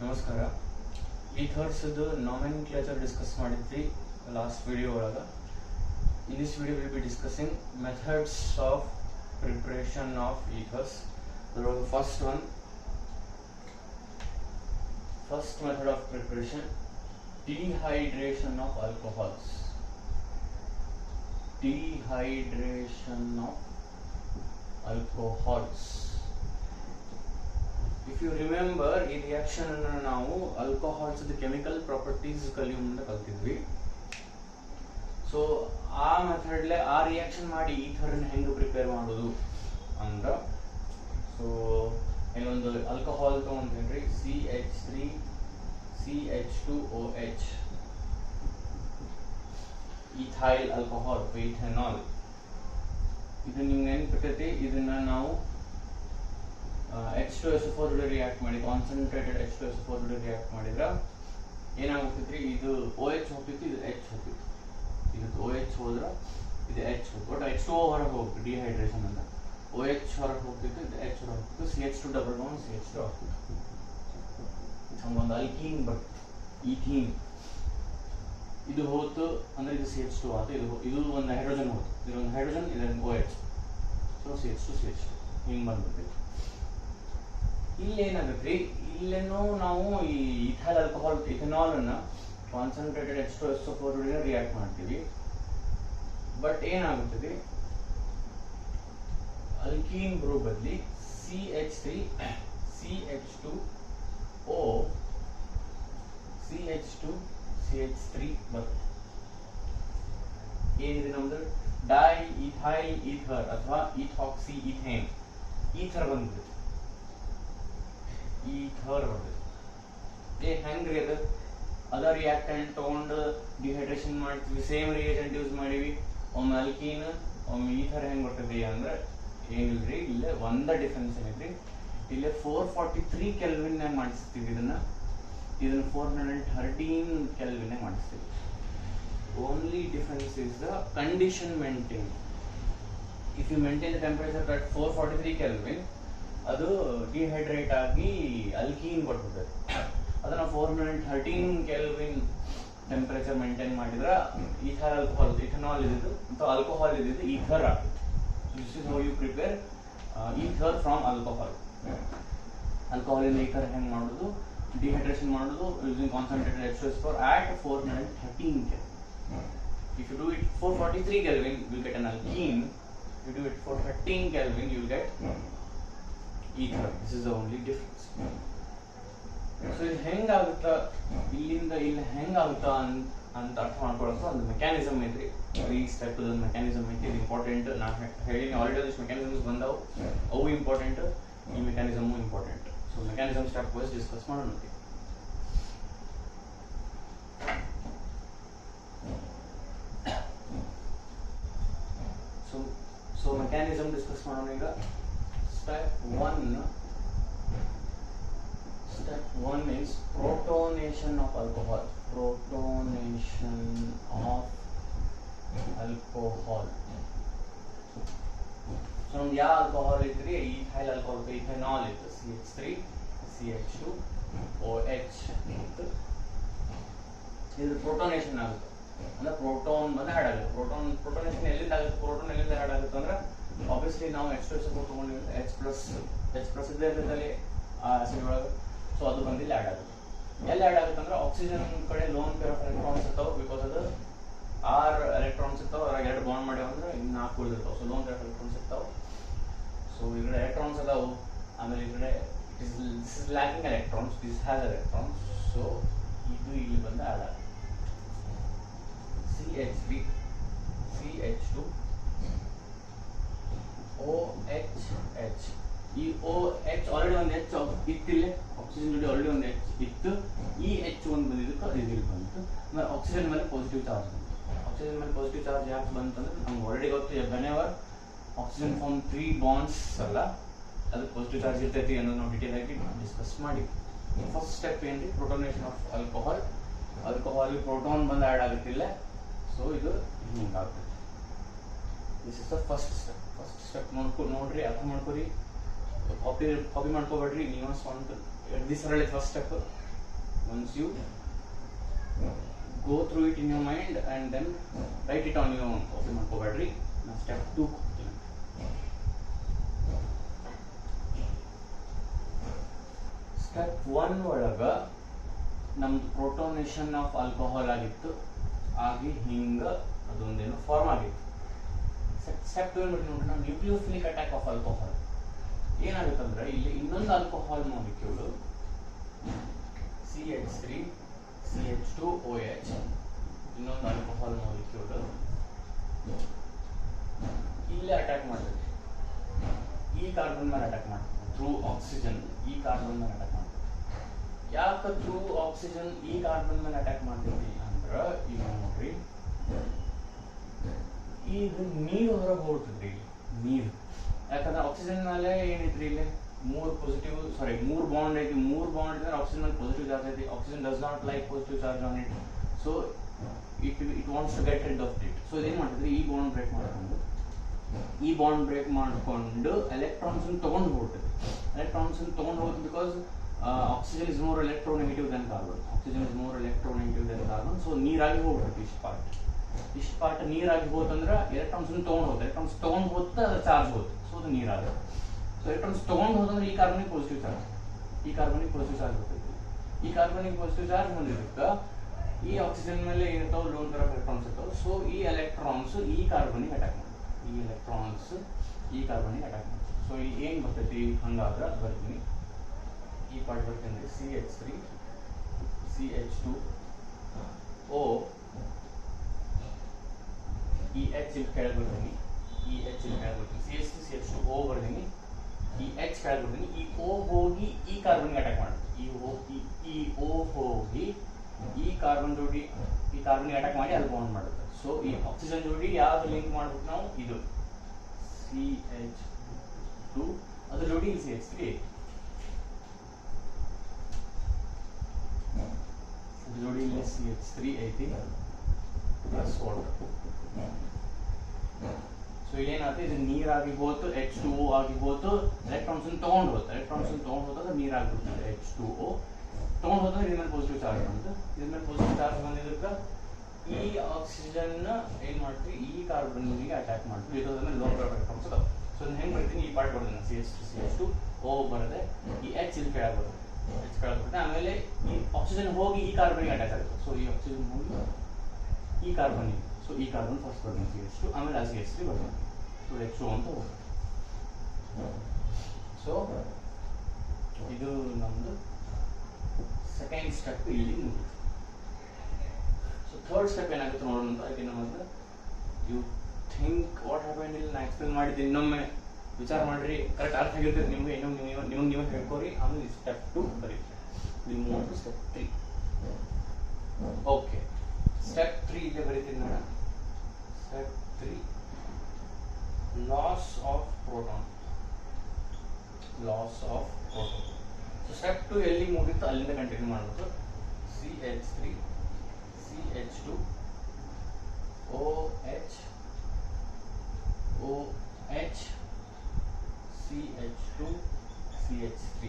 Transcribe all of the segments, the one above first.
ನಮಸ್ಕಾರ. Ethers nomenclature discuss ಮಾಡಿದ್ವಿ last video ಒಳಗ. In this video we will be discussing methods of preparation of ethers. The first method of preparation, dehydration of alcohols. Dehydration of alcohols. If you remember, ಈ reaction ಅನ್ನು ನಾವು alcohols chemical properties ಕಲಿಯೋ ಮುಂದೆ ಕಲ್ತಿದ್ವಿ. So ಆ ಮೆಥಡ್ಲೆ ಆ reaction ಮಾಡಿ ether ಹೆಂಗೆ prepare ಮಾಡೋದು ಅಂದ್ರ, ಸೊ ಇಲ್ಲೊಂದು ಆಲ್ಕೋಹಾಲ್ ತಗೊಂಡ್ರಿ, CH3 CH2OH, ethyl alcohol, ethanol. ಇದು ನಿಮ್ಗೆ ನೆನ್ಪಿಟ್ಟೈತಿ. ಇದನ್ನ ನಾವು H2SO4 ಜೊತೆ ರಿಯಾಕ್ಟ್ ಮಾಡಿ, ಕಾನ್ಸಂಟ್ರೇಟೆಡ್ H2SO4 ಜೊತೆ ರಿಯಾಕ್ಟ್ ಮಾಡಿದ್ರ ಏನಾಗ್ತೈತ್ರಿ, ಇದು OH ಹೋಗ್ತಿತ್ತು, ಇದು H ಹೋಗ್ತಿತ್ತು. ಇದು OH ಹೋದ್ರ ಇದು H ಹೋಗ್ತು. ಬಟ್ H2O ಹೊರಗೆ ಹೋಗ್ತಿತ್ತು, ಡಿಹೈಡ್ರೇಷನ್ ಅಂತ. OH ಹೊರಗೆ ಹೋಗ್ತಿತ್ತು, ಇದು H ಹೊರಗೆ ಹೋಗ್ತಿತ್ತು. CH2 ಡಬಲ್ ಬಾಂಡ್ CH2 ಆಗ್ತಿತ್ತು. ಹಂಗೊಂದು ಅಲ್ಕೀನ್ ಬಟ್ ಈಥೀನ್ ಇದು ಹೋತು ಅಂದ್ರೆ ಇದು CH2 ಆಯ್ತು. ಇದು ಒಂದು ಹೈಡ್ರೋಜನ್ ಹೋಯ್ತು, ಇದೊಂದು ಹೈಡ್ರೋಜನ್, ಇದೊಂದು OH. ಸೊ CH2 ಹಿಂಗೆ ಬಂದ್ಬಿಡ್ತೈತಿ. ಇಲ್ಲೇನಾಗುತ್ತೆ, ಇಲ್ಲೇನೋ ನಾವು ಈ ಇಥೈಲ್ ಆಲ್ಕೋಹಾಲ್ ಇಥೆನಾಲ್ ಅನ್ನ ಕಾನ್ಸಂಟ್ರೇಟೆಡ್ H2SO4 ಜೊತೆ ರಿಯಾಕ್ಟ್ ಮಾಡ್ತೀವಿ. ಬಟ್ ಏನಾಗುತ್ತದೆ, ಅಲ್ಕೀನ್ ಗ್ರೂಪ್ ಬದಲಿ CH3 CH2O CH2 CH3 ಬರುತ್ತೆ. ಏನಿದೆ ನಮ್ದು ಡೈ ಇಥೈಲ್ ಈಥರ್ ಅಥವಾ ಈಥಾಕ್ಸಿ ಈಥೇನ್ ಈಥರ್ ಬಂದ್ಬಿಡುತ್ತೆ. ಈಥರ್ ಬರ್ತದೆ. ಹೆಂಗ್ರಿ ಅದು, ಅದ ರಿಯಾಕ್ಟೆಂಟ್ ತಗೊಂಡು ಡಿಹೈಡ್ರೇಷನ್ ಮಾಡ್ತೀವಿ, ಸೇಮ್ ರಿಯೇಜೆಂಟ್ ಯೂಸ್ ಮಾಡಿವಿ. ಒಮ್ಮೆ ಅಲ್ಕೀನ್ ಒಮ್ಮೆ ಈಥರ್ ಹೆಂಗ್ ಬರ್ತದೆ ಅಂದ್ರೆ ಏನಿಲ್ರಿ, ಇಲ್ಲೇ ಒಂದ ಡಿಫರೆನ್ಸ್ ಏನೈತ್ರಿ. ಇಲ್ಲೇ 443 ಕೆಲ್ವಿನ್ ಮಾಡಿಸ್ತೀವಿ, ಇದನ್ನ 413 ಕೆಲ್ವಿನ್ ಮಾಡಿಸ್ತೀವಿ. Only difference is the condition maintain. If you maintain the temperature at 443 kelvin, ಅದು ಡಿಹೈಡ್ರೇಟ್ ಆಗಿ ಅಲ್ಕೀನ್ ಕೊಡ್ತದೆ. ಅದನ್ನ 413 ಕೆಲ್ವಿನ್ ಟೆಂಪರೇಚರ್ ಮೇಂಟೈನ್ ಮಾಡಿದ್ರ ಈಥೈಲ್ ಆಲ್ಕೋಹಾಲ್ ಇಥೆನಾಲ್ ಇದ್ದು ಅಥವಾ ಆಲ್ಕೋಹಾಲ್ ಇದ್ದು ಈಥರ್ ಆಗ್ತದೆ. This is how you prepare ether from alcohol. Alcohol ಇಂದ ಈಥರ್ ಹೆಂಗ್ ಮಾಡೋದು, ಡಿಹೈಡ್ರೇಷನ್ ಮಾಡೋದು using concentrated H2SO4 at 413 Kelvin. If you do it 443 Kelvin, you will get an alkene. If you do it 413 Kelvin, you will get ether. This is the only difference. So ಇದು ಹೆಂಗಾಗುತ್ತಾ, ಇಲ್ಲಿಂದ ಇಲ್ಲಿ ಹೆಂಗಾಗುತ್ತಾ ಅಂತ ಅರ್ಥ ಮಾಡ್ಕೊಳ್ಳೋದು ಒಂದು mechanism ಐತ್ರಿ. ಈ step mechanism ಐತಿ, ಇದು ಇಂಪಾರ್ಟೆಂಟ್. ನಾನು ಹೇಳಿ ಆಲ್ರೆಡಿ ಒಂದಿಷ್ಟು ಮೆಕ್ಯಾನಿಸಮ್ಸ್ ಬಂದವು, ಅವು ಇಂಪಾರ್ಟೆಂಟ್, ಈ mechanism important. So mechanism stepwise discuss ಮಾಡೋಣ. ಸೊ ಮೆಕ್ಯಾನಿಸಮ್ ಡಿಸ್ಕಸ್ ಮಾಡೋಣ ಈಗ. Step 1 is protonation of alcohol. Protonation of alcohol. So ನಮ್ದು ಯಾವ ಆಲ್ಕೋಹಾಲ್ ಐತ್ರಿ, ಈಥೈಲ್ ಆಲ್ಕೋಹಾಲ್, ಇಥೆನಾಲ್ ಇತ್ತು, CH3 CH2OH ಇತ್ತು. ಇದು ಪ್ರೋಟೋನೇಷನ್ ಆಗುತ್ತೆ ಅಂದ್ರೆ ಪ್ರೋಟೋನ್ ಬಂದು ಆ್ಯಡ್ ಆಗುತ್ತೆ. ಪ್ರೋಟೋನೇಷನ್ ಎಲ್ಲಿಂದ ಆಗುತ್ತೆ, ಪ್ರೋಟೋನ್ ಎಲ್ಲಿಂದ ಆ್ಯಡ್ ಆಗುತ್ತೆ ಅಂದ್ರೆ ಆಬ್ವಿಯಸ್ಲಿ ನಾವು H2SO4 ತಗೊಂಡಿರುತ್ತೆ, H ಪ್ಲಸ್ ಇದ್ದಲ್ಲಿ ಆ ಆಸಿಡ್ ಒಳಗೆ. ಸೊ ಅದು ಬಂದು ಇಲ್ಲಿ ಆ್ಯಡ್ ಆಗುತ್ತೆ. ಎಲ್ಲಿ ಆ್ಯಡ್ ಆಗುತ್ತೆ ಅಂದ್ರೆ ಆಕ್ಸಿಜನ್ ಕಡೆ ಲೋನ್ ಪೇರ್ ಆಫ್ ಎಲೆಕ್ಟ್ರಾನ್ಸ್ ಇರ್ತಾವೆ. ಬಿಕಾಸ್ ಅದು 6 ಎಲೆಕ್ಟ್ರಾನ್ಸ್ ಇರ್ತಾವೆ, ಅದ್ರಾಗ 2 ಬಾಂಡ್ ಮಾಡ್ಯಾವ ಅಂದ್ರೆ ಇನ್ನು 4 ಉಳಿದಿರ್ತಾವೆ. So lone pair of electrons ಇರ್ತಾವೆ. ಸೊ ಈ ಕಡೆ ಎಲೆಕ್ಟ್ರಾನ್ಸ್ ಅದಾವು, ಆಮೇಲೆ ಈ ಕಡೆ this is lacking electrons, this has electrons. So ಇದು ಇಲ್ಲಿ ಬಂದು ಆ್ಯಡ್ ಆಗುತ್ತೆ. CH3 CH2OH. ಈ OH ಆಲ್ರೆಡಿ ಒಂದು H ಇತ್ತಿಲ್ಲ, ಆಕ್ಸಿಜನ್ ಜೊತೆ ಆಲ್ರೆಡಿ ಒಂದು H ಇತ್ತು. ಈ H ಒಂದು ಬಂದಿದ್ದಕ್ಕೆ ಅದು ಇಲ್ಲಿ ಬಂತು. ಆಮೇಲೆ ಆಕ್ಸಿಜನ್ ಮೇಲೆ ಪಾಸಿಟಿವ್ ಚಾರ್ಜ್ ಬಂತು. ಆಕ್ಸಿಜನ್ ಮೇಲೆ ಪಾಸಿಟಿವ್ ಚಾರ್ಜ್ ಯಾಕೆ ಬಂತಂದ್ರೆ ನಮ್ಗೆ ಆಲ್ರೆಡಿ ಗೊತ್ತು, ವೆನೆವರ್ ಆಕ್ಸಿಜನ್ ಫಾರ್ಮ್ 3 ಬಾಂಡ್ಸ್ ಅಲ್ಲ, ಅದಕ್ಕೆ ಪಾಸಿಟಿವ್ ಚಾರ್ಜ್ ಇರ್ತೈತಿ ಅನ್ನೋದು ನಾವು ಡೀಟೇಲ್ ಆಗಿ ಡಿಸ್ಕಸ್ ಮಾಡಿ. ಫಸ್ಟ್ ಸ್ಟೆಪ್ ಏನ್ರಿ, protonation of alcohol. Alcohol proton ಬಂದು ಆ್ಯಡ್ ಆಗುತ್ತಿಲ್ಲ. ಸೊ ಇದು ಹಿಂಗಾಗ್ತದೆ. This is the first step. ನೋಡ್ರಿ, ಅರ್ಥ ಮಾಡ್ಕೊರಿ, ಕಾಪಿ ಮಾಡ್ಕೋಬೇಡ್ರಿ. ನೀವು ಸ್ವಂತ this first step once you go through it in your mind and then write it on your own. Okay, ಮಾಡ್ಕೋಬೇಡ್ರಿ. ನಾನು ಸ್ಟೆಪ್ 2 ಹೋಗ್ತೀನಿ. ಸ್ಟೆಪ್ 1 ಒಳಗ ನಮ್ದು ಪ್ರೋಟೋನೇಷನ್ ಆಫ್ ಆಲ್ಕೋಹಾಲ್ ಆಗಿತ್ತು, ಆಗಿ ಹಿಂಗ ಅದೊಂದೇನು ಫಾರ್ಮ್ ಆಗಿತ್ತು. ಸ್ಟೆಪ್ 2 ನೋಡಿ ನೋಡ್ರಿ, ನಾವು ನ್ಯೂಕ್ಲಿಯೋಫಿಲಿಕ್ ಅಟ್ಯಾಕ್ ಆಫ್ ಆಲ್ಕೋಹಾಲ್ ಏನಾಗುತ್ತಂದ್ರೆ ಇಲ್ಲಿ ಇನ್ನೊಂದು ಆಲ್ಕೋಹಾಲ್ ಮಾಲಿಕ್ಯೂಲ್ CH3 CH2OH ಇನ್ನೊಂದು ಆಲ್ಕೋಹಾಲ್ ಮಾಲಿಕ್ಯೂಲ್ ಇಲ್ಲಿ ಅಟ್ಯಾಕ್ ಮಾಡ್ತದೆ, ಈ ಕಾರ್ಬನ್ ಮೇಲೆ ಅಟ್ಯಾಕ್ ಮಾಡ್ತದೆ ಥ್ರೂ ಆಕ್ಸಿಜನ್. ಈ ಕಾರ್ಬನ್ ಮೇಲೆ ಅಟ್ಯಾಕ್ ಮಾಡ್ತದೆ. ಯಾಕೆ ಥ್ರೂ ಆಕ್ಸಿಜನ್ ಈ ಕಾರ್ಬನ್ ಮೇಲೆ ಅಟ್ಯಾಕ್ ಮಾಡ್ತೈತಿ ಅಂದ್ರ, ಈಗ ನೋಡ್ರಿ ಈಗ ನೀರು ಹೊರಗೆ ಹೋಗ್ತದ್ರಿ. ನೀರು ಯಾಕಂದ್ರೆ ಆಕ್ಸಿಜನ್ ಮೇಲೆ ಏನೈತ್ರಿ, ಇಲ್ಲಿ ಮೂರು ಬಾಂಡ್ ಐತಿ. ಮೂರು ಬಾಂಡ್ ಇದ್ರೆ ಆಕ್ಸಿಜನ್ ಮೇಲೆ ಪಾಸಿಟಿವ್ ಚಾರ್ಜ್ ಐತಿ. Oxygen does not like positive charge on it, so it wants to get rid of it. So ಇದೇನ್ ಮಾಡ್ತಿದ್ರಿ, ಈ ಬಾಂಡ್ ಬ್ರೇಕ್ ಮಾಡ್ಕೊಂಡು ಎಲೆಕ್ಟ್ರಾನ್ಸ್ ತಗೊಂಡು ಹೋಗ್ತದೆ. ಎಲೆಕ್ಟ್ರಾನ್ಸ್ ತಗೊಂಡು ಹೋಗುತ್ತೆ because oxygen is more electronegative than carbon. So ನೀರಾಗಿ ಹೋಗ್ಬಿಡುತ್ತೆ ಇಷ್ಟು ಪಾರ್ಟ್ ನೀರಾಗಿ ಹೋತಂದ್ರೆ ಎಲೆಕ್ಟ್ರಾನ್ಸ್ ತಗೊಂಡು ಹೋಗುತ್ತೆ. ಎಲೆಕ್ಟ್ರಾನ್ಸ್ ತಗೊಂಡು ಹೋಗುತ್ತೆ, ಅದು ಚಾರ್ಜ್ ಹೋಗುತ್ತೆ, ಸೊ ಅದು ನೀರಾಗುತ್ತೆ. ಸೊ ಎಲೆಕ್ಟ್ರಾನ್ಸ್ ತಗೊಂಡು ಹೋದಂದ್ರೆ ಈ ಕಾರ್ಬನಿಕ್ ಪಾಸಿಟಿವ್ ಚಾರ್ಜ್ ಬರ್ತೈತಿ. ಈ ಕಾರ್ಬನಿಕ್ ಪಾಸಿಟಿವ್ ಚಾರ್ಜ್ ಬಂದಿರುತ್ತೆ, ಈ ಆಕ್ಸಿಜನ್ ಮೇಲೆ ಏನಿರ್ತಾವೆ ಲೋನ್ ತರ ಎಲೆಕ್ಟ್ರಾನ್ಸ್ ಇರ್ತಾವೆ. ಸೊ ಈ ಎಲೆಕ್ಟ್ರಾನ್ಸ್ ಈ ಕಾರ್ಬನಿಗೆ ಅಟ್ಯಾಕ್ ಮಾಡ್ತಾರೆ. ಸೊ ಇಲ್ಲಿ ಏನ್ ಬರ್ತೈತಿ ಹಂಗಾದ್ರೆ ಬರ್ತೀನಿ, ಈ ಪಾರ್ಟ್ ಬರ್ತೀನಿ CH3 CH2O, ಈ H ಇಲ್ಲಿ ಕೆಳಗೆ ಬರ್ತೀನಿ, CH3 CH2O ಬರ್ತೀನಿ, ಈ H ಕೆಳಗೆ ಬರ್ತೀನಿ. ಈ O ಹೋಗಿ ಈ ಕಾರ್ಬನ್ಗೆ ಅಟ್ಯಾಕ್ ಮಾಡುತ್ತೆ. ಈ O ಹೋಗಿ ಈ ಕಾರ್ಬನ್ ಜೋಡಿ ಈ ಕಾರ್ಬನ್ಗೆ ಅಟ್ಯಾಕ್ ಮಾಡಿ ಅಲ್ಲಿ ಬಾಂಡ್ ಮಾಡುತ್ತೆ. ಸೊ ಈ ಆಕ್ಸಿಜನ್ ಜೋಡಿ ಯಾವ್ದು ಲಿಂಕ್ ಮಾಡ್ಬೇಕು ನಾವು, ಇದು CH2 ಅದ್ರ ಜೋಡಿ ಇಲ್ಲಿ CH3 ಅದ್ರ ಜೋಡಿ ಇಲ್ಲಿ CH3 ಐತಿ ಪ್ಲಸ್ ವಾಟರ್. ಸೊ ಇಲ್ಲೇನಾಗುತ್ತೆ, ಇದು ನೀರಾಗಿ ಹೋತು, H2O ಆಗಿ ಹೋತು, ಎಲೆಕ್ಟ್ರಾನ್ಸ್ ತಗೊಂಡು ಹೋದ್ರೆ ನೀರಾಗ್ಬಿಡ್ತದೆ. H2O ತಗೊಂಡು ಹೋದ್ರೆ ಇದ್ರ ಮೇಲೆ ಪಾಸಿಟಿವ್ ಚಾರ್ಜ್ ಬಂತು. ಇದ್ರ ಮೇಲೆ ಪಾಸಿಟಿವ್ ಚಾರ್ಜ್ ಬಂದಿದ್ದಕ್ಕೆ ಈ ಆಕ್ಸಿಜನ್ ಏನ್ ಮಾಡ್ತೀವಿ, ಈ ಕಾರ್ಬನ್ಗೆ ಅಟ್ಯಾಕ್ ಮಾಡ್ತೀವಿ. ಇರೋದ್ರಲ್ಲಿ ಲೋ ಪ್ರೈವೇಟ್ ಎಲೆಕ್ಟ್ರಾನ್ಸ್ ಅದಾವೆ. ಸೊ ಹೆಂಗ್ ಬರ್ತೀನಿ, ಈ ಪಾರ್ಟ್ ಬರ್ತೀನಿ CH2 O ಬರದೆ, ಈ H ಇಲ್ಲಿ ಕೆಳಗೆ ಬರುತ್ತೆ. ಆಮೇಲೆ ಈ ಆಕ್ಸಿಜನ್ ಹೋಗಿ ಈ ಕಾರ್ಬನ್ಗೆ ಅಟ್ಯಾಕ್ ಆಗುತ್ತೆ. ಸೊ ಈ ಆಕ್ಸಿಜನ್ ಹೋಗಿ ಈ ಕಾರ್ಬನ್, ಸೊ ಈ ಕಾರ್ಬನ್ ಫಸ್ಟ್ ಬರ್ತೀನಿ CH2, ಆಮೇಲೆ CH3 ಬರ್ತೀನಿ. ಸೊ H2O ಅಂತ ಹೋಗುತ್ತೆ. ಸೊ ಇದು ನಮ್ದು ಸೆಕೆಂಡ್ ಸ್ಟೆಪ್ ಇಲ್ಲಿ ಮುಗಿತು. ಸೊ ಥರ್ಡ್ ಸ್ಟೆಪ್ ಏನಾಗುತ್ತೆ ನೋಡೋಣ ಅಂತ. ಅದಕ್ಕೆ ನಮಗೆ ಯು ಥಿಂಕ್ ವಾಟ್ ಹ್ಯಾಪನ್ ಇಲ್ಲಿ ನಾ ಎಕ್ಸ್ಪ್ಲೇನ್ ಮಾಡಿದ್ದು ಇನ್ನೊಮ್ಮೆ ವಿಚಾರ ಮಾಡ್ರಿ, ಕರೆಕ್ಟ್ ಅರ್ಥ ಆಗಿರ್ತದೆ ನಿಮಗೆ. ನಿಮಗೆ ಹೇಳ್ಕೊರಿ, ಆಮೇಲೆ ಸ್ಟೆಪ್ 2 ಬರೀರಿ. We move to step 3. Okay, step 3 ಇಲ್ಲೇ ಬರೀತೀನಿ ನಾನು. Step 3 loss of proton. So step 2 ಎಲ್ಲಿ ಮುಗಿತು ಅಲ್ಲಿಂದ ಕಂಟಿನ್ಯೂ ಮಾಡಬೇಕು. CH3 CH2OH CH2 CH3.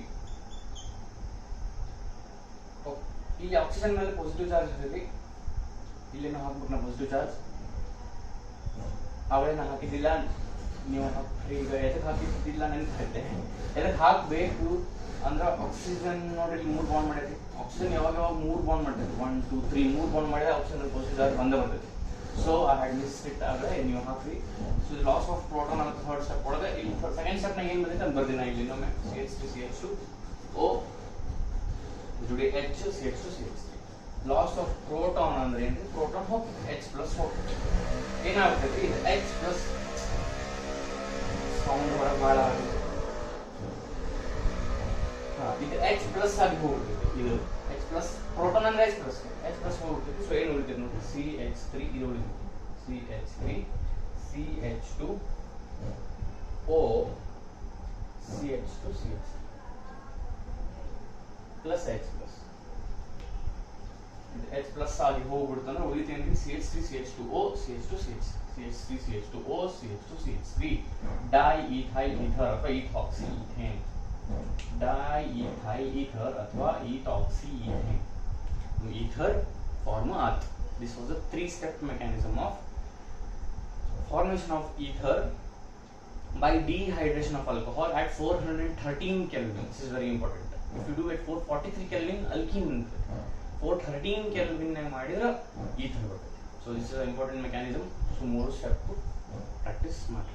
ಇಲ್ಲಿ ಆಕ್ಸಿಜನ್ ಮೇಲೆ ಪಾಸಿಟಿವ್ ಚಾರ್ಜ್ ಇರ್ತೈತಿ. ಇಲ್ಲಿ ನಾವು ಹಾಕ್ಬೇಕು ನಾವು ಪಾಸಿಟಿವ್ ಚಾರ್ಜ್. ಅವಳೇ ನಾ ಹಾಕಿದ್ದಿಲ್ಲ, ನೀವು ಈಗ ಎದಕ್ಕೆ ಹಾಕಿದ್ದಿಲ್ಲ ನೆನಪಿರುತ್ತೆ. ಎದಕ್ಕೆ ಹಾಕಬೇಕು ಅಂದ್ರೆ ಆಕ್ಸಿಜನ್ ನೋಡಿ ಇಲ್ಲಿ 3 ಬಾಂಡ್ ಮಾಡೈತಿ. ಆಕ್ಸಿಜನ್ ಯಾವಾಗ 3 ಬಾಂಡ್ ಮಾಡ್ತೈತಿ, 1 2 3 3 ಬಾಂಡ್ ಮಾಡಿದ್ರೆ ಆಕ್ಸಿಜನ್ ಪಾಸಿಟಿವ್ ಚಾರ್ಜ್ ಬಂದೇ ಬರ್ತೈತಿ. So I had miss it. ಆದರೆ ನೀವು ಹಾಕಿ. ಸೊ ಲಾಸ್ ಆಫ್ ಪ್ರೋಟಾನ್ ಅಂತ ಥರ್ಡ್ ಸ್ಟೆಪ್ ಒಳಗೆ ಇಲ್ಲಿ ಸೆಕೆಂಡ್ ಸ್ಟೆಪ್ನಾಗ ಏನು ಬಂದೈತೆ ಅಂತ ಬರ್ತೀನಿ ಇಲ್ಲಿ ಇನ್ನೊಮ್ಮೆ. CH3 CH2O ಜೋಡಿ H CH2 CH3. Loss of proton ಅಂದ್ರೆ ಏನ್ರಿ, ಪ್ರೋಟಾನ್ ಹೋಗಿ H ಪ್ಲಸ್ ಹೋಗ್ತದೆ. ಏನಾಗ್ತೈತಿ, ಇದು H ಪ್ಲಸ್ ಸೌಂಡ್ ಹೊರಗೆ ಭಾಳ ಆಗುತ್ತೆ. ಇದು H ಪ್ಲಸ್ ಆಗಿ ಹೋಗ್ಬಿಡ್ತೈತಿ. ಇದು H ಪ್ಲಸ್ ಪ್ರೋಟಾನ್ ಅಂದ್ರೆ H ಪ್ಲಸ್ ಹೋಗ್ಬಿಡ್ತೈತಿ. ಸೊ ಏನು ಉಳಿತೈತಿ ನೋಡಿ, CH3 ಇದು ಉಳಿತೈತಿ. CH3 CH2O CH2 CH3 plus H plus. H plus ಆಗಿ ಹೋಗ್ಬಿಡ್ತಂದ್ರೆ ಉಳಿತೇನ್ರಿ CH3 CH2O CH2 CH3 CH2O CH2 CH3 ಡೈಇಥೈಲ್ ether ಅಥವಾ ಈಥಾಕ್ಸಿ ಈಥೇನ್. ಡೈಇಥೈಲ್ ಈಥರ್ ಅಥವಾ ಈಥಾಕ್ಸಿ ethane. ether, form earth. This was a 3-step mechanism of formation of ether by dehydration of alcohol at 413 Kelvin. This is very important. If you do at 443 Kelvin, alkene 413 Kelvin ಮಾಡಿದ್ರೆ ether ಬರುತ್ತೆ. So this is an important mechanism. So 3 step practice ಮಾಡಿ.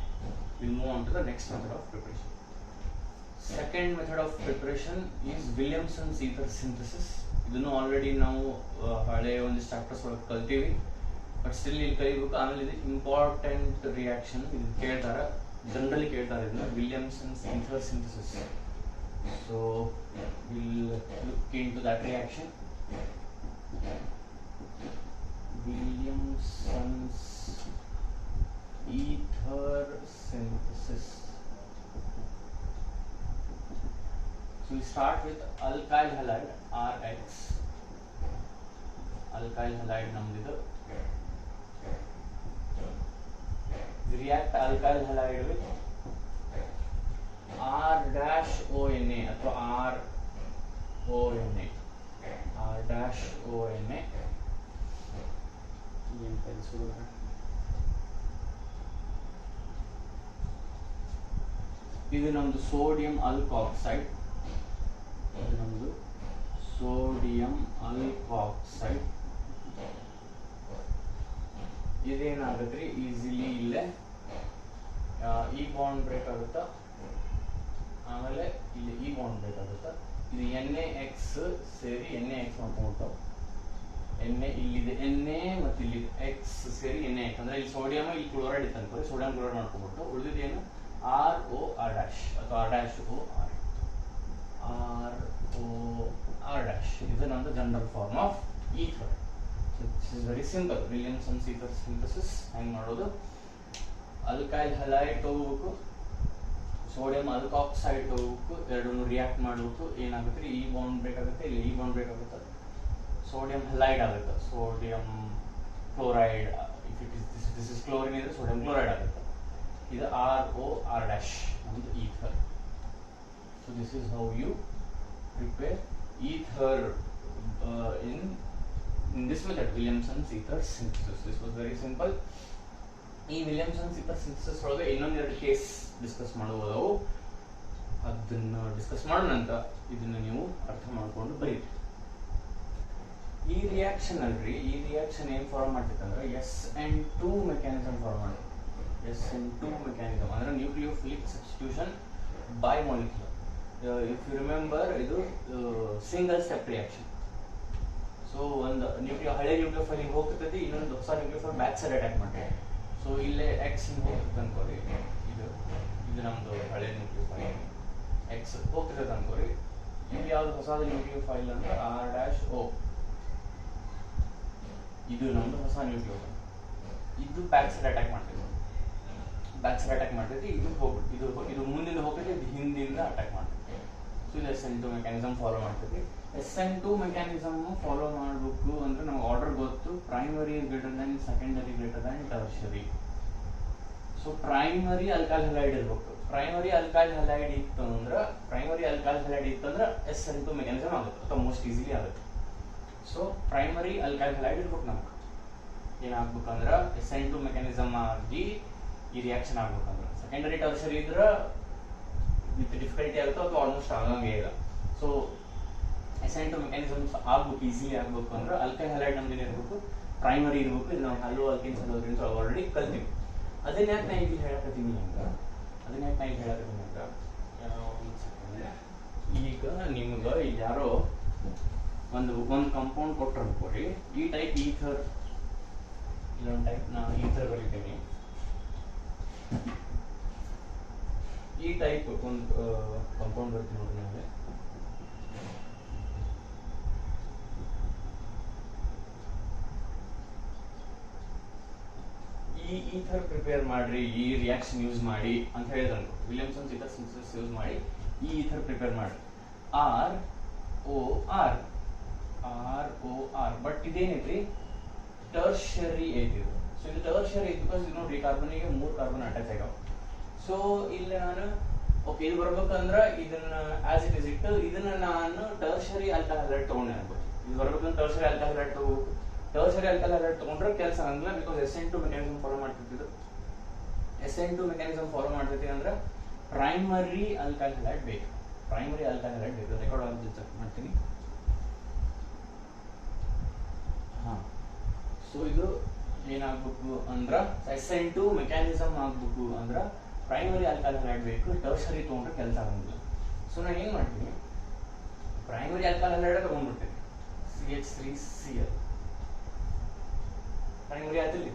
We'll move on to the next method of preparation. Second method of preparation is Williamson's ether synthesis. ಇದನ್ನು already ನಾವು ಹಳೆ ಒಂದಿಷ್ಟು chapters ಒಳಗೆ ಕಲ್ತೀವಿ, but still ಇಲ್ಲಿ ಕಲಿಬೇಕು. ಆಮೇಲೆ ಇದು ಇಂಪಾರ್ಟೆಂಟ್ ರಿಯಾಕ್ಷನ್, ಇದು ಕೇಳ್ತಾರೆ, ಜನರಲಿ ಕೇಳ್ತಾರೆ ಇದನ್ನ, ವಿಲಿಯಮ್ಸನ್ಸ್ ether synthesis. So we'll look into that reaction. Williamson's ether synthesis. So we start with alkyl halide RX. Alkyl halide ನಮ್ದಿದು. We react alkyl halide with R-ONA ಅಥವಾ R-ONA. R-ONA. ಏನು ಕಲಿಸೋದು? ಇದು ನಮ್ದು sodium ಅಲ್ಕಾಕ್ಸೈಡ್. ಇದು ನಮ್ದು ಸೋಡಿಯಂ ಅಲ್ಕಾಕ್ಸೈಡ್. ಇದೇನಾಗುತ್ತೆ ಈಸಿಲಿ ಇಲ್ಲೇ ಈ bond break ಆಗುತ್ತಾ, ಆಮೇಲೆ ಇಲ್ಲಿ ಈ ಬಾಂಡ್ ಬ್ರೇಕ್ ಆಗುತ್ತಾ. ಇದು NaX ಸೇರಿ NaX ಮಾಡ್ಕೊಂಡ್ಬಿಟ್ಟು ಇಲ್ಲಿದೆ Na ಮತ್ತು ಇಲ್ಲಿ X ಸೇರಿ NaX ಅಂದ್ರೆ ಇಲ್ಲಿ ಸೋಡಿಯಂ ಇಲ್ಲಿ ಕ್ಲೋರೈಡ್ ಇತ್ತು ಅನ್ಕೊಳ್ಳಿ, ಸೋಡಿಯಂ ಕ್ಲೋರೈಡ್ ಮಾಡ್ಕೊಂಡ್ಬಿಟ್ಟು ಉಳಿದಿದ್ದೇನು ROR- ಅಥವಾ ROR'. ಇದು ನಮ್ದು general form of ether. So this is very simple. Williamson's ether synthesis ಹೆಂಗ್ ಮಾಡೋದು, ಅಲ್ಕೈಲ್ ಹಲೈಡ್ ತಗೋಬೇಕು, ಸೋಡಿಯಂ ಅಲ್ಕಾಕ್ಸೈಡ್ ತಗೋಬೇಕು, ಎರಡನ್ನು ರಿಯಾಕ್ಟ್ ಮಾಡಬೇಕು. ಏನಾಗುತ್ತೆ, ಈ ಬಾಂಡ್ ಬ್ರೇಕ್ ಆಗುತ್ತೆ, ಇಲ್ಲಿ ಈ ಬಾಂಡ್ ಬ್ರೇಕ್ ಆಗುತ್ತೆ, ಸೋಡಿಯಂ ಹಲೈಡ್ ಆಗುತ್ತೆ, sodium chloride. If it is this is chlorine ಇದ್ರೆ ಸೋಡಿಯಂ ಕ್ಲೋರೈಡ್ ಆಗುತ್ತೆ. ಇದು ROR' ನಮ್ದು ether. So this is how you prepare ether in this method, Williamson's ether synthesis. This was very simple. ಈ ವಿಲಿಯಮ್ಸನ್ಸ್ ether synthesis ಒಳಗೆ ಇನ್ನೊಂದೆರಡು case discuss ಮಾಡುವುದು, ಅದನ್ನ discuss ಮಾಡೋ ನಂತರ ಇದನ್ನ ನೀವು ಅರ್ಥ ಮಾಡ್ಕೊಂಡು ಬರೀರಿ. ಈ ರಿಯಾಕ್ಷನ್ ಅಲ್ರಿ, ಈ ರಿಯಾಕ್ಷನ್ ಏನ್ ಫಾರ್ಮ್ ಮಾಡ್ತಿತ್ತಂದ್ರೆ SN2 ಮೆಕ್ಯಾನಿಸಮ್ ಫಾರ್ಮ್ ಮಾಡಿ. SN2 ಮೆಕ್ಯಾನಿಸಮ್ ಅಂದ್ರೆ nucleophilic substitution bimolecular. If you remember, ಇದು ಸಿಂಗಲ್ ಸ್ಟೆಪ್ ರಿಯಾಕ್ಷನ್. ಸೊ ಒಂದು ಹಳೆ ನ್ಯೂಕ್ಲಿಯೋಫೈಲ್ ಹೋಗ್ತೈತಿ, ಇನ್ನೊಂದು ಹೊಸ ನ್ಯೂಕ್ಲಿಯೋಫೈಲ್ ಬ್ಯಾಕ್ ಸೈಡ್ ಅಟ್ಯಾಕ್ ಮಾಡ್ತಾರೆ. ಸೊ ಇಲ್ಲೇ X ಹೋಗ್ತದೆ ಅನ್ಕೋರಿ, ಇದು ನಮ್ದು ಹಳೆ ನ್ಯೂಕ್ಲಿಯೋಫೈಲ್ X ಹೋಗ್ತದೆ ಅನ್ಕೋರಿ. ಇಲ್ಲಿ ಯಾವ್ದು ಹೊಸದ ನ್ಯೂಕ್ಲಿಯೋಫೈಲ್ ಅಂದ್ರೆ R'-O. ಇದು ನಮ್ದು ಹೊಸ ನ್ಯೂಕ್ಲಿಯೋಫೈಲ್. ಇದು ಬ್ಯಾಕ್ ಸೈಡ್ ಅಟ್ಯಾಕ್ ಮಾಡ್ತೈತಿ, ಇದು ಹೋಗ್ಬಿಟ್ಟು ಇದು ಮುಂದಿಂದ ಹೋಗ್ತೈತಿ, ಇದು ಹಿಂದಿಂದ ಅಟ್ಯಾಕ್ ಮಾಡ್ತೈತಿ. ಸೊ ಇದು SN2 ಮೆಕ್ಯಾನಿಸಮ್ ಫಾಲೋ ಮಾಡ್ತೈತಿ. SN2 ಮೆಕ್ಯಾನಿಸಮ್ ಫಾಲೋ ಮಾಡಬೇಕು ಅಂದ್ರೆ ನಮ್ಗೆ ಆರ್ಡರ್ ಗೊತ್ತು, primary greater than secondary greater than tertiary. So primary alkyl halide ಇರ್ಬೇಕು. ಪ್ರೈಮರಿ ಅಲ್ಕೈಲ್ ಹಲೈಡ್ ಇತ್ತು ಅಂದ್ರೆ SN2 ಮೆಕ್ಯಾನಿಸಮ್ ಆಗುತ್ತೆ, ಅಥವಾ ಮೋಸ್ಟ್ ಈಸಿಲಿ ಆಗುತ್ತೆ. ಸೊ ಪ್ರೈಮರಿ ಅಲ್ಕೈಲ್ ಹಲೈಡ್ ಇರ್ಬೇಕು. ನಮ್ಗೆ ಏನಾಗ್ಬೇಕಂದ್ರೆ SN2 ಮೆಕ್ಯಾನಿಸಮ್ ಆಗಿ ಈ ರಿಯಾಕ್ಷನ್ ಆಗ್ಬೇಕಂದ್ರೆ, ಸೆಕೆಂಡರಿ ಟರ್ಷರಿ ಇದ್ರೆ ವಿತ್ ಡಿಫಿಕಲ್ಟಿ ಆಗುತ್ತೆ ಅಥವಾ ಆಲ್ಮೋಸ್ಟ್ ಆಗಂಗೇ ಇಲ್ಲ. ಸೊ SN2 ಮೆಕ್ಯಾನಿಸಮ್ಸ್ ಆಗ್ಬೇಕು, ಈಸಿಲಿ ಆಗ್ಬೇಕು ಅಂದ್ರೆ ಅಲ್ಕೈಲ್ ಹಲೈಡ್ ನಮ್ದು ಇರಬೇಕು, ಪ್ರೈಮರಿ ಇರಬೇಕು. ಇದು ನಾವು ಹಲವು ಅಲ್ಕಿನ್ಸ್ ಆಲ್ರೆಡಿ ಕಲ್ತೀವಿ. ಅದನ್ನ ಯಾಕೆ ನಾ ಈಗ ಹೇಳಕತ್ತೀನಿ ಅಂದ್ರೆ, ಈಗ ನಿಮ್ಗೆ ಇಲ್ಲಿ ಯಾರೋ ಒಂದು ಕಂಪೌಂಡ್ ಕೊಟ್ಟರು ಅನ್ಕೋರಿ, ಈ ಟೈಪ್ ಈಥರ್, ಇಲ್ಲೊಂದು ಟೈಪ್ ನಾ ಈಥರ್ ಬರೀತೀನಿ, ಈ ಟೈಪ್ ಒಂದು ಕಂಪೌಂಡ್ ಬರ್ತೀನಿ ನೋಡಿ ನಮಗೆ. ಈ ಈಥರ್ ಪ್ರಿಪೇರ್ ಮಾಡ್ರಿ, ಈ ರಿಯಾಕ್ಷನ್ ಯೂಸ್ ಮಾಡಿ ಅಂತ ಹೇಳಿದ್ರು. ವಿಲಿಯಮ್ಸನ್ಸ್ ether synthesis ಯೂಸ್ ಮಾಡಿ ಈ ಈಥರ್ ಪ್ರಿಪೇರ್ ಮಾಡ್ರಿ. ROR. ಬಟ್ ಇದೇನೈತ್ರಿ, ಟರ್ಷರಿ ಐತಿ. ಸೊ ಇದು ಟರ್ಷರಿ ಐತಿ ಬಿಕಾಸ್ ಇದು ನೋಡ್ರಿ, ಕಾರ್ಬನ್ಗೆ 3 ಕಾರ್ಬನ್ ಅಟ್ಯಾಚ್ ಆಗ್ಯಾವ. ಸೊ ಇಲ್ಲಿ ನಾನು ಓಕೆ ಇದು ಬರ್ಬೇಕಂದ್ರೆ ಇದನ್ನ ಆಸ್ ಇಟ್ ಇಸ್ ಇಟ್ಟು ಇದನ್ನ ನಾನು ಟರ್ಷರಿ ಅಲ್ಕೈಲ್ ಹಲೈಡ್ ತಗೊಂಡೆ ಅನ್ಕೋತೀನಿ. ಇದು ಬರಬೇಕಂದ್ರೆ ಟರ್ಷರಿ ಆಲ್ಕಹಾಲ್ ಹೈಡ್ರೈಡ್ ತಗೋಬೇಕು. ಟರ್ಷರಿ ಆಲ್ಕಹಾಲ್ ಹೈಡ್ರೈಡ್ ತಗೊಂಡ್ರೆ ಕೆಲಸ ಆಗಲ್ಲ, ಬಿಕಾಸ್ SN2 ಮೆಕ್ಯಾನಿಸಮ್ ಫಾಲೋ ಮಾಡ್ತಿದ್ದು. SN2 ಮೆಕ್ಯಾನಿಸಮ್ ಫಾಲೋ ಮಾಡ್ತೈತಿ ಅಂದ್ರೆ ಪ್ರೈಮರಿ ಆಲ್ಕಹಾಲ್ ಹೈಡ್ರೈಡ್ ಬೇಕು. ಪ್ರೈಮರಿ ಆಲ್ಕಹಾಲ್ ಹೈಡ್ರೈಡ್ ಬೇಕು. ರೆಕಾರ್ಡ್ ಆಗಿ ಚೆಕ್ ಮಾಡ್ತೀನಿ. ಸೊ ಇದು ಏನಾಗಬೇಕು ಅಂದ್ರೆ SN2 ಮೆಕ್ಯಾನಿಸಮ್ ಆಗಬೇಕು ಅಂದ್ರೆ ಪ್ರೈಮರಿ ಆಲ್ಕಹಾಲ್ ಹೈಡ್ರೈಡ್ ಬೇಕು. ಟರ್ಷರಿ ತಗೊಂಡ್ರೆ ಕೆಲಸ ಆಗಂಗಿಲ್ಲ. ಸೊ ನಾನು ಏನು ಮಾಡ್ತೀನಿ, ಪ್ರೈಮರಿ ಆಲ್ಕಹಾಲ್ ಹೈಡ್ರೈಡ್ ತಗೊಂಡ್ಬಿಡ್ತೀನಿ, CH3Cl ಪ್ರೈಮರಿ ಆಯ್ತಿಲ್ಲ.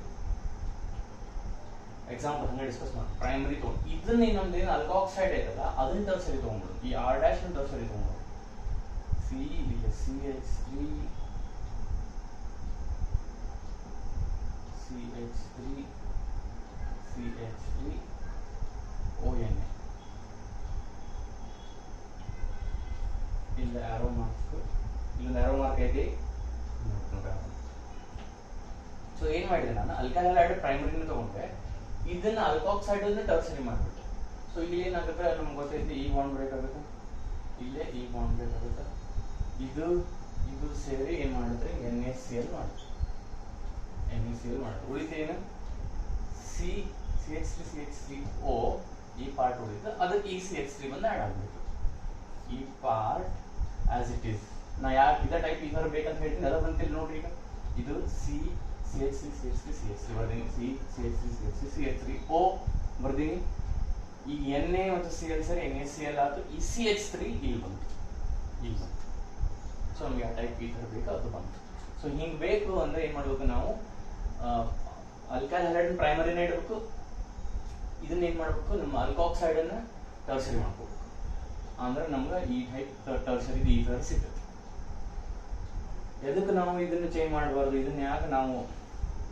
ಎಕ್ಸಾಂಪಲ್ ಹಂಗೆ ಡಿಸ್ಕಸ್ ಮಾಡಿ. ಪ್ರೈಮರಿ ತಗೊಂಡು ಇದನ್ನ ಇನ್ನೊಂದು ಏನು ಆಲ್ಕಾಕ್ಸೈಡ್ ಐತಲ್ಲ ಅದನ್ನ ಟರ್ಷರಿ ತಗೊಂಡ್ಬಿಡು. ಈ R' ಟರ್ಷರಿ ತಗೊಂಡ್ಬಿಡು. CH3 ONA ಇಲ್ಲ ಆರೋ ಮಾರ್ಕ್, ಇಲ್ಲೊಂದು ಆರೋ ಮಾರ್ಕ್ ಐತಿ. ಸೊ ಏನ್ ಮಾಡಿದೆ ನಾನು, ಆಲ್ಕಹಾಲ್ ಹೈಡ್ರೈಡ್ ಪ್ರೈಮರಿನ ತಗೊಂಡ್ರೆ ಇದನ್ನ ಆಲ್ಕಾಕ್ಸೈಡ್ ಟರ್ಷರಿ ಮಾಡ್ಬಿಟ್ಟೆ. ಸೊ ಇಲ್ಲಿ ಏನಾಗುತ್ತೆ ನಮ್ಗೆ ಗೊತ್ತೈತಿ, ಈ ಬಾಂಡ್ ಬ್ರೇಕ್ ಆಗುತ್ತೆ, ಇಲ್ಲೇ ಈ ಬಾಂಡ್ ಬ್ರೇಕ್ ಆಗುತ್ತೆ, ಇದು ಇದು ಸೇರಿ ಏನ್ ಮಾಡಿದ್ರೆ NaCl ಮಾಡುತ್ತೆ. NaCl ಮಾಡುತ್ತೆ. ಉಳಿತು ಏನು, CH3CH3O ಈ ಪಾರ್ಟ್ ಉಳಿತು, ಅದಕ್ಕೆ ಈ CH3 ಬಂದು ಆಡ್ ಆಗ್ಬೇಕು. ಈ ಪಾರ್ಟ್ ಆಸ್ ಇಟ್ ಈಸ್. ನಾ ಯಾಕೆ ಇದ ಟೈಪ್ ಈಗಾರ ಬೇಕಂತ ಹೇಳ್ತೀನಿ, ಅದ ಬಂತಿಲ್ಲ ನೋಡ್ರಿ. ಈಗ ಇದು CH3CH3CH3 ಬರ್ದೀನಿ, CH3CH3CH3O ಬರ್ದೀನಿ. ಈ Na ಮತ್ತು Cl ಸರಿ NaCl ಆಯ್ತು, ಈ CH3 ಇಲ್ಲಿ ಬಂತು. ಸೊ ನಮ್ಗೆ ಆ ಟೈಪ್ ಈ ಥರ ಬೇಕು, ಅದು ಬಂತು. ಸೊ ಹಿಂಗೆ ಬೇಕು ಅಂದ್ರೆ ಏನ್ ಮಾಡ್ಬೇಕು ನಾವು, ಆಲ್ಕಹಾಲ್ ಹೈಡ್ರೈಡ್ ಪ್ರೈಮರಿನ ಇಡಬೇಕು, ಇದನ್ನ ಏನ್ ಮಾಡ್ಬೇಕು, ನಮ್ಮ ಆಲ್ಕಾಕ್ಸೈಡ್ ಅನ್ನ ಟರ್ಷರಿ ಮಾಡ್ಕೋಬೇಕು. ಅಂದ್ರೆ ನಮ್ಗೆ ಈ ಟೈಪ್ ಟರ್ಷರಿ ಈ ಥರ ಸಿಗ್ತದೆ. ಎದಕ್ಕೆ ನಾವು ಇದನ್ನ ಚೇಂಜ್ ಮಾಡಬಾರ್ದು, ಇದನ್ನ ಯಾಕೆ ನಾವು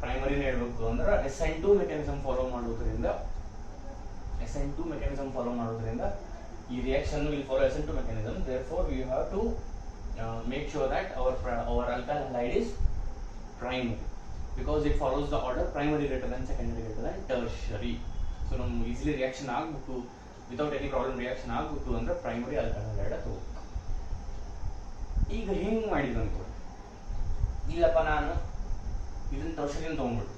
ಪ್ರೈಮರಿನ ಇಡಬೇಕು ಅಂದ್ರೆ SN2 ಮೆಕ್ಯಾನಿಸಮ್ ಫಾಲೋ ಮಾಡೋದ್ರಿಂದ ಈ reaction will follow SN2 mechanism. Therefore we have to make sure that our alkyl halide is primary, because it follows the order primary greater than secondary greater than tertiary. So ನಮ್ easily reaction ಆಗಬೇಕು, without any problem reaction ಆಗಬೇಕು ಅಂದ್ರೆ primary alcohol hydride ತಗೋಬೇಕು. ಈಗ ಹಿಂಗ್ ಮಾಡಿದ್ರು ಅನ್ಕೊಳ್ಳಿ, ಇಲ್ಲಪ್ಪ ನಾನು ಇದನ್ನ ಟರ್ಷರಿನ ತಗೊಂಡ್ಬಿಟ್ಟು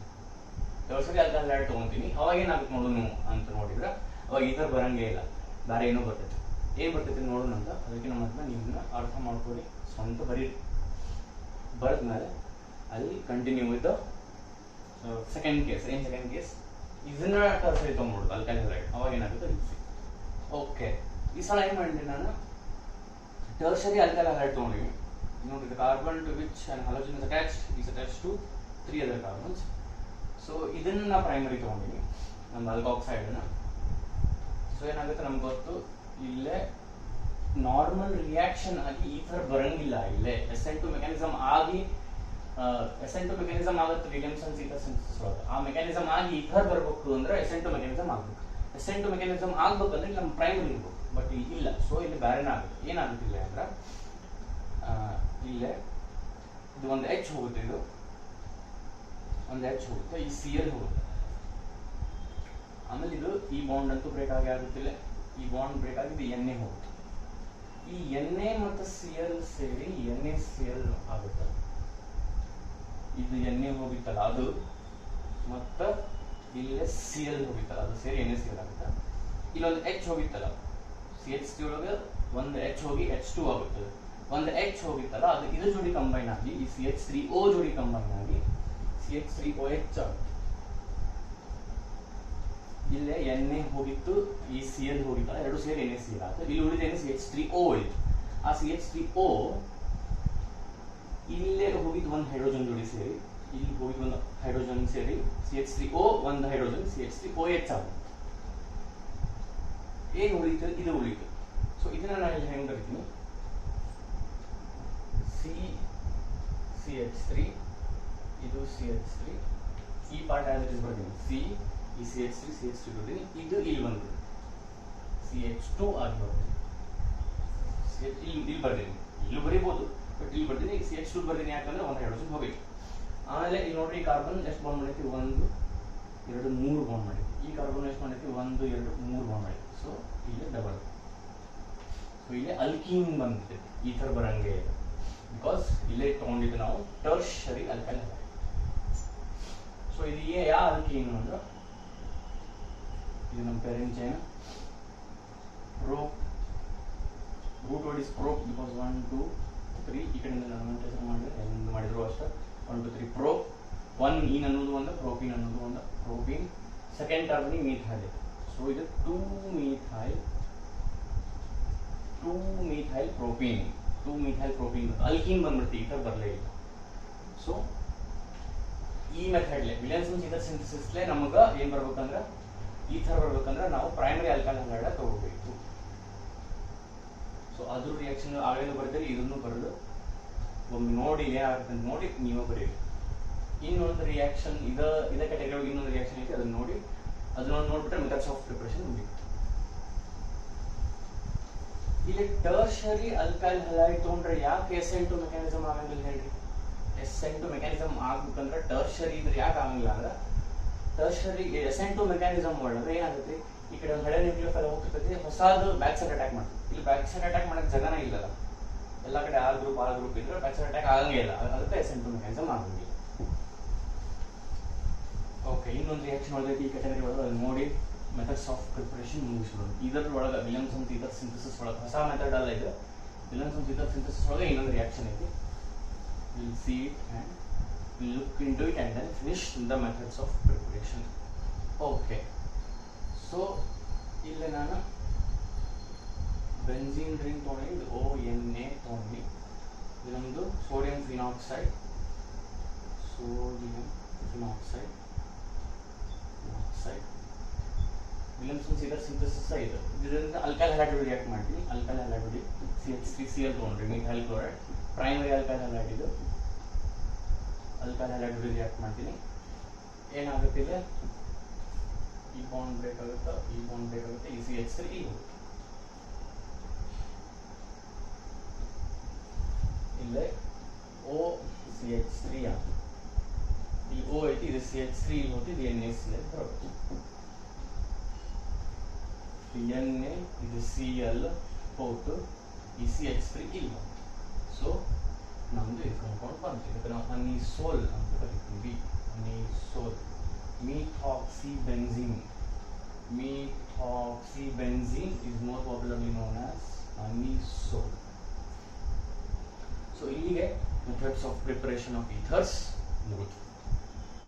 ಟರ್ಷರಿ ಆಲ್ಕಹಾಲ್ ಹೈಡ್ರೈಡ್ ತಗೊಂತೀನಿ, ಅವಾಗ ಏನಾಗುತ್ತೆ ನೋಡು ಅಂತ ನೋಡಿದ್ರೆ ಅವಾಗ ಈ ಥರ ಬರಂಗೇ ಇಲ್ಲ, ಬೇರೆ ಏನೋ ಬರ್ತೈತೆ. ಏನು ಬರ್ತೈತಿ ನೋಡೋಣ ಅಂತ. ಅದಕ್ಕೆ ನಮ್ಮ ಹತ್ರ ನೀವನ್ನ ಅರ್ಥ ಮಾಡ್ಕೊಳ್ಳಿ, ಸ್ವಂತ ಬರೀರಿ. ಬರೆದ್ಮೇಲೆ ಅಲ್ಲಿ ಕಂಟಿನ್ಯೂ ವಿತ್ ಸೆಕೆಂಡ್ ಕೇಸ್. ಏನು ಸೆಕೆಂಡ್ ಕೇಸ್, ಇದನ್ನ ಟರ್ಷರಿ ತೊಗೊಂಡ್ಬಿಡುದು ಆಲ್ಕಹಾಲ್ ಹೈಡ್ರೈಡ್, ಅವಾಗ ಏನಾಗುತ್ತೆ ಈಸಿ. ಓಕೆ, ಈ ಸಲ ಏನು ಮಾಡಿದ್ರಿ ನಾನು, ಟರ್ಷರಿ ಆಲ್ಕಹಾಲ್ ಹೈಡ್ರೈಡ್ ತೊಗೊಂಡಿವಿ. ನೋಡಿ, the carbon to which an halogen is attached to 3 other carbons. So ಇದನ್ನ ನಾ ಪ್ರೈಮರಿ ತೊಗೊಂಡಿವಿ, ನಮ್ಮ ಆಲ್ಕಾಕ್ಸೈಡ್ನ. ಸೊ ಏನಾಗುತ್ತೆ ನಮ್ಗೆ ಗೊತ್ತು, ಇಲ್ಲೇ ನಾರ್ಮಲ್ ರಿಯಾಕ್ಷನ್ ಆಗಿ ಈ ಥರ ಬರಂಗಿಲ್ಲ. ಇಲ್ಲೇ SN2 ಮೆಕ್ಯಾನಿಸಮ್ ಆಗಿ ಆಗುತ್ತೆ ವಿಲಿಯಮ್ಸನ್ ಸೀತಾ ಸಿಂಥಸಿಸ್ ಒಳಗೆ. ಆ ಮೆಕ್ಯಾನಿಸಮ್ ಆಗಿ ಈ ಥರ ಬರಬೇಕು ಅಂದ್ರೆ SN2 ಮೆಕ್ಯಾನಿಸಮ್ ಆಗ್ಬೇಕು. SN2 ಮೆಕ್ಯಾನಿಸಮ್ ಆಗ್ಬೇಕಂದ್ರೆ ನಮ್ಮ ಪ್ರೈಮರಿ ಇರ್ಬೇಕು, ಬಟ್ ಇಲ್ಲಿ ಇಲ್ಲ. ಸೊ ಇಲ್ಲಿ ಬೇರೆನೇ ಆಗುತ್ತೆ. ಏನಾಗುತ್ತಿಲ್ಲ ಅಂದ್ರೆ ಇಲ್ಲೇ ಇದು ಒಂದು H ಹೋಗುತ್ತೆ, ಇದು ಒಂದು H ಹೋಗುತ್ತೆ, ಈ Cl ಹೋಗುತ್ತೆ. ಆಮೇಲೆ ಇದು ಈ ಬಾಂಡ್ ಅಂತೂ ಬ್ರೇಕ್ ಆಗುತ್ತಿಲ್ಲ, ಈ ಬಾಂಡ್ ಬ್ರೇಕ್ ಆಗಿ Na ಹೋಗುತ್ತೆ. ಈ Na ಮತ್ತು Cl ಸೇರಿ NaCl ಆಗುತ್ತೆ. ಇದು Na ಹೋಗಿತ್ತಲ್ಲ ಅದು, ಮತ್ತ ಇಲ್ಲೇ Cl ಹೋಗಿತ್ತಲ್ಲ ಅದು ಸೇರಿ NaCl ಆಗುತ್ತೆ. ಇಲ್ಲೊಂದು H ಹೋಗಿತ್ತಲ್ಲ, CH3 ಒಳಗೆ ಒಂದು H ಹೋಗಿ H2 ಆಗುತ್ತೆ. ಒಂದು H ಹೋಗಿತ್ತಲ್ಲ ಅದು ಇದ್ರ ಜೋಡಿ ಕಂಬೈನ್ ಆಗಿ ಈ CH3O ಜೋಡಿ ಕಂಬೈನ್ ಆಗಿ CH3OH ಆಗುತ್ತೆ. ಇಲ್ಲೇ Na ಹೋಗಿತ್ತು, ಈ Cl ಹೋಗಿತ್ತಲ್ಲ, ಎರಡು ಸೇರಿ NaCl ಆಗುತ್ತೆ. ಇಲ್ಲಿ ಉಳಿದೇನೆ CH3O ಉಳಿತು. ಆ CH3O ಇಲ್ಲೇ ಹೋಗಿದ್ದು ಒಂದು ಹೈಡ್ರೋಜನ್ ಜೋಡಿ ಸೇರಿ, ಇಲ್ಲಿ ಹೋಗಿದ್ದು ಒಂದು ಹೈಡ್ರೋಜನ್ ಸೇರಿ CH3O ಒಂದು ಹೈಡ್ರೋಜನ್ CH3OH ಆಗುತ್ತೆ. ಏನು ಉಳಿತು, ಇದು ಉಳಿತು. ಸೊ ಇದನ್ನ ನಾನು ಇಲ್ಲಿ ಹೆಂಗೆ ಬರೀತೀನಿ, CH3 ಇದು CH3, ಈ ಪಾರ್ಟ್ ಆಸ್ ಇಟ್ ಇಸ್ ಬರ್ತೀನಿ, ಈ CH3 ಬರ್ತೀನಿ, ಇದು ಇಲ್ಲಿ ಬಂದ್ಬಿಟ್ಟು CH2 ಆಗಿ ಬರ್ತೀನಿ. ಇಲ್ಲಿ ಬರ್ತೀನಿ, ಇಲ್ಲೂ ಬರೀಬಹುದು, ಬಟ್ ಇಲ್ಲಿ ಬರ್ತೀನಿ. CH2 ಬರ್ತೀನಿ ಯಾಕಂದ್ರೆ ಒಂದು ಹೈಡ್ರೋಜನ್ ಹೋಗಿತ್ತು. ಆಮೇಲೆ ಇಲ್ಲಿ ನೋಡ್ರಿ, ಈ ಕಾರ್ಬನ್ ಎಷ್ಟು ಬಾಂಡ್ ಮಾಡೈತಿ, 1 2 3 ಬಾಂಡ್ ಮಾಡೈತಿ. ಈ ಕಾರ್ಬನ್ ಎಷ್ಟು ಮಾಡೈತಿ, 1 2 3 ಬಾಂಡ್ ಮಾಡೈತಿ. ಸೊ ಇಲ್ಲಿ ಡಬಲ್, ಸೊ ಇಲ್ಲಿ ಅಲ್ಕೀನ್ ಬಂದಿದೆ. ಈ ಥರ ಬರಂಗೆ ಇದೆ, ಬಿಕಾಸ್ ಇಲ್ಲೇ ತಗೊಂಡಿದ್ದು ನಾವು ಟರ್ಷರಿ ಆಲ್ಕೈಲ್ ಹಲೈಡ್. ಸೊ ಇದು ಯಾವ ಆಲ್ಕೀನ್ ಅಂದ್ರೆ ಇದು ನಮ್ಮ parent chain prop, root word is prop because 1 2 3 ಈ ಕಡೆಯಿಂದ ನಾನು ಮಾಡಿದ್ರು ಅಷ್ಟೇ. 1 2 3 ಪ್ರೋಪ್. 1 ಈನ್ ಅನ್ನೋದು ಒಂದು, ಪ್ರೋಪೀನ್ ಅನ್ನೋದು ಒಂದು. Propene second termini methyl. So ಇದು 2 methyl propene. 2 methyl propene alkene ಬಂದ್ಬಿಡ್ತೀವಿ, ಈ ಥರ ಬರಲೇ ಇಲ್ಲ. ಸೊ ಈ ಮೆಥಡ್ಲೆ ವಿಲಿಯಮ್ಸನ್ ಈಥರ್ ಸಿಂಥಸಿಸ್ಲೆ ನಮಗೆ ಏನು ಬರ್ಬೇಕಂದ್ರೆ ಈ ಥರ ಬರ್ಬೇಕಂದ್ರೆ ನಾವು ಪ್ರೈಮರಿ ಆಲ್ಕೈಲ್ ಹಲೈಡ್ ತಗೋಬೇಕು. ಸೊ ಅದ್ರ ರಿಯಾಕ್ಷನ್ ಆವೇನು ಬರ್ತೀರಿ, ಇದನ್ನು ಬರೋದು ಒಮ್ಮೆ ನೋಡಿ ಏನಾಗುತ್ತೆ ಅಂತ ನೋಡಿ ನೀವೇ ಬರೀರಿ. ಇನ್ನೊಂದು ರಿಯಾಕ್ಷನ್ ಇದೇ ಕ್ಯಾಟಗರಿ ಇನ್ನೊಂದು ರಿಯಾಕ್ಷನ್ ಐತಿ, ಅದನ್ನ ನೋಡಿ ಅದನ್ನ ನೋಡ್ಬಿಟ್ರೆ ಮೆಥಡ್ಸ್ ಆಫ್ ಪ್ರಿಪರೇಷನ್ ಮುಗಿತು. ಇಲ್ಲಿ ಟರ್ಷರಿ ಆಲ್ಕೈಲ್ ಹಲೈಡ್ ತಗೊಂಡ್ರೆ ಯಾಕೆ SN2 ಮೆಕ್ಯಾನಿಸಮ್ ಆಗಂಗಿಲ್ಲ ಹೇಳ್ರಿ? SN2 ಮೆಕ್ಯಾನಿಸಮ್ ಆಗ್ಬೇಕಂದ್ರೆ ಟರ್ಷರಿ ಇದ್ರೆ ಯಾಕೆ ಆಗಂಗಿಲ್ಲ ಅಂದ್ರೆ ಟರ್ಷರಿ SN2 ಮೆಕ್ಯಾನಿಸಮ್ ಒಳಗೆ ಏನಾಗುತ್ತೆ, ಈ ಕಡೆ ಒಂದು ಹಳೆ ನ್ಯೂಕ್ಲಿಯೋಫೈಲ್ ಹೋಗ್ತಿರ್ತೈತಿ, ಹೊಸದು ಬ್ಯಾಕ್ ಸೈಡ್ ಅಟ್ಯಾಕ್ ಮಾಡ್ತೀವಿ. ಇಲ್ಲಿ ಬ್ಯಾಕ್ ಸೈಡ್ ಅಟ್ಯಾಕ್ ಮಾಡಕ್ಕೆ ಜಗನೇ ಇಲ್ಲಲ್ಲ, ಎಲ್ಲ ಕಡೆ ಆರ್ ಗ್ರೂಪ್ ಇದ್ರೆ ಬ್ಯಾಕ್ ಸೈಡ್ ಅಟ್ಯಾಕ್ ಆಗಂಗೇ ಇಲ್ಲ. ಅದಕ್ಕೆ SN2 ಮೆಕ್ಯಾನಿಸಮ್ ಆಗಂಗಿಲ್ಲ. ಓಕೆ, ಇನ್ನೊಂದು ರಿಯಾಕ್ಷನ್ ಒಳಗೈತಿ ಈ ಕ್ಯಾಟಗರಿ ಒಳಗೆ, ಅದು ನೋಡಿ ಮೆಥಡ್ಸ್ ಆಫ್ ಪ್ರಿಪರೇಷನ್ ಮುಗಿಸ್ಬೋದು. ಇದರ ಒಳಗೆ ವಿಲಿಯಮ್ಸನ್ ಈಥರ್ ಸಿಂಥಸಿಸ್ ಒಳಗೆ ಹೊಸ ಮೆಥಡ್ ಅಲ್ಲ ಇದು. ವಿಲಿಯಮ್ಸನ್ ಈಥರ್ ಸಿಂಥಸಿಸ್ ಒಳಗೆ ಇನ್ನೊಂದು ರಿಯಾಕ್ಷನ್ ಐತಿ. Will see it and will look into it and then finish the methods of preparation. Okay, so ಇಲ್ಲಿ ನಾನು ಬೆಂಜೀನ್ ರಿಂಗ್ ತೊಗೊಂಡು ONA ತೊಗೊಂಡು ಇದು ನಮ್ಮದು sodium phenoxide. Williamson ether synthesis ಇದು. ಇದರಿಂದ ಆಲ್ಕೈಲ್ ಹಲೈಡ್ ರಿಯಾಕ್ಟ್ ಮಾಡ್ತೀನಿ. ಆಲ್ಕೈಲ್ ಹಲೈಡ್ CH3Cl ತೊಗೊಂಡ್ರಿ, methyl chloride primary alkyl halide. ಇದು ಆಲ್ಕೈಲ್ ಹಲೈಡ್ ರಿಯಾಕ್ಟ್ ಮಾಡ್ತೀನಿ. ಏನಾಗುತ್ತೆ ಇದೆ, ಈ ಬಾಂಡ್ ಬ್ರೇಕ್ ಆಗುತ್ತೆ, ಈ ಬಾಂಡ್ ಬ್ರೇಕ್ ಆಗುತ್ತೆ, ಈ CH3 ಈ ಹೋಗುತ್ತೆ. ಇಲ್ಲೇ OCH3 ಆಗುತ್ತೆ, ಈ O ಐತಿ, ಇದು CH3 ಹೋಗಿ ಇದು NaCl ಬರುತ್ತೆ. Na ಇದು Cl ಹೋಗ್ತು, ಈ CH3 ಇಲ್ಲಿ. ಸೊ ನಮ್ದು ಇದು ಕಾಂಪೌಂಡ್ ಬಂತು. ಇದಕ್ಕೆ ನಾವು ಅನಿಸೋಲ್ ಅಂತ ಕರಿತೀವಿ. ಅನಿಸೋಲ್ methoxybenzene. Methoxybenzene is more popularly known as anisole. So ಇಲ್ಲಿಗೆ methods of preparation of ethers ಮುಗಿತು.